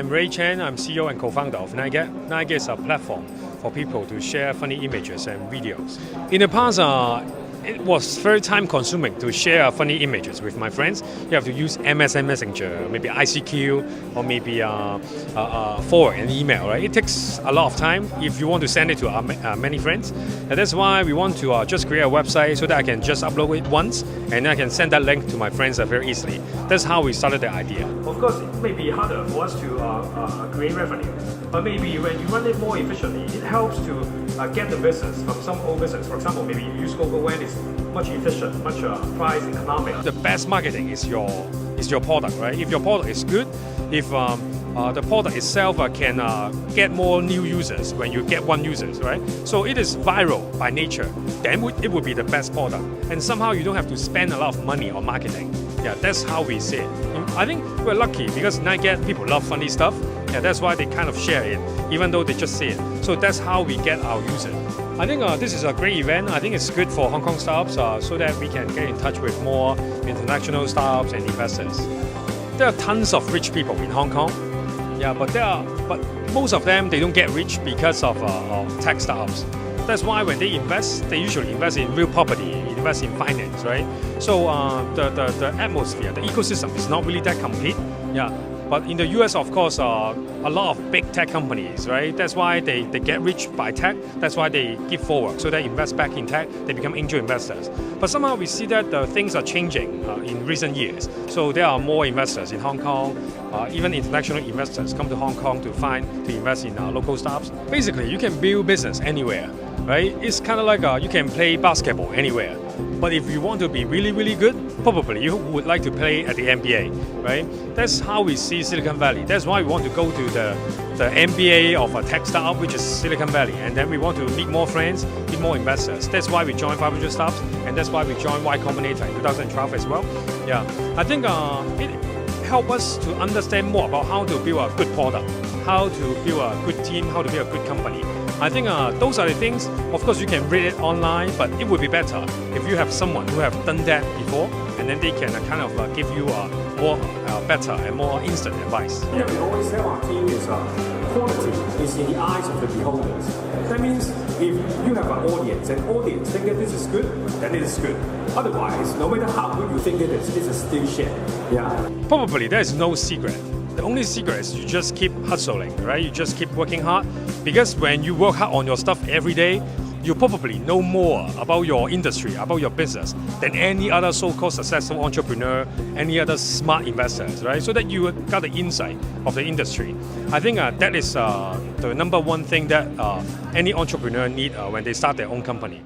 I'm Ray Chen. I'm CEO and co-founder of Nike. Nike is a platform for people to share funny images and videos. In the past, it was very time-consuming to share funny images with my friends. You have to use MSN Messenger, maybe ICQ, or maybe forward an email. Right? It takes a lot of time if you want to send it to many friends. And that's why we want to just create a website so that I can just upload it once, and I can send that link to my friends very easily. That's how we started the idea. Of course, it may be harder for us to create revenue, but maybe when you run it more efficiently, it helps to get the business from some old business. For example, maybe you use Google when it's much efficient, much price economic. The best marketing is your product, right? If your product is good, if the product itself can get more new users when you get one users, right? So it is viral by nature. Then it would be the best product, and somehow you don't have to spend a lot of money on marketing. Yeah, that's how we see it. I think we're lucky because Nike people love funny stuff. Yeah, that's why they kind of share it, even though they just see it. So that's how we get our users. I think this is a great event. I think it's good for Hong Kong startups so that we can get in touch with more international startups and investors. There are tons of rich people in Hong Kong. Yeah, but most of them, they don't get rich because of tech startups. That's why when they invest, they usually invest in real property, invest in finance, right? So the atmosphere, the ecosystem is not really that complete. Yeah. But in the US, of course, a lot of big tech companies, right? That's why they get rich by tech. That's why they give forward. So they invest back in tech, they become angel investors. But somehow we see that things are changing in recent years. So there are more investors in Hong Kong. Even international investors come to Hong Kong to invest in local startups. Basically, you can build business anywhere, right? It's kind of like you can play basketball anywhere. But if you want to be really, really good, probably you would like to play at the NBA, right? That's how we see Silicon Valley. That's why we want to go to the NBA of a tech startup, which is Silicon Valley. And then we want to meet more friends, meet more investors. That's why we joined 500 Startups, and that's why we joined Y Combinator in 2012 as well. Yeah, I think it helped us to understand more about how to build a good product, how to build a good team, how to build a good company. I think those are the things. Of course, you can read it online, but it would be better if you have someone who have done that before, and then they can kind of give you more better and more instant advice. Yeah, we always tell our team is quality is in the eyes of the beholders. That means if you have an audience, and audience think that this is good, then it is good. Otherwise, no matter how good you think it is, this is still shit. Yeah. Probably there is no secret. The only secret is you just keep hustling, right? You just keep working hard, because when you work hard on your stuff every day, you probably know more about your industry, about your business than any other so-called successful entrepreneur, any other smart investors, right? So that you got the insight of the industry. I think that is the number one thing that any entrepreneur need when they start their own company.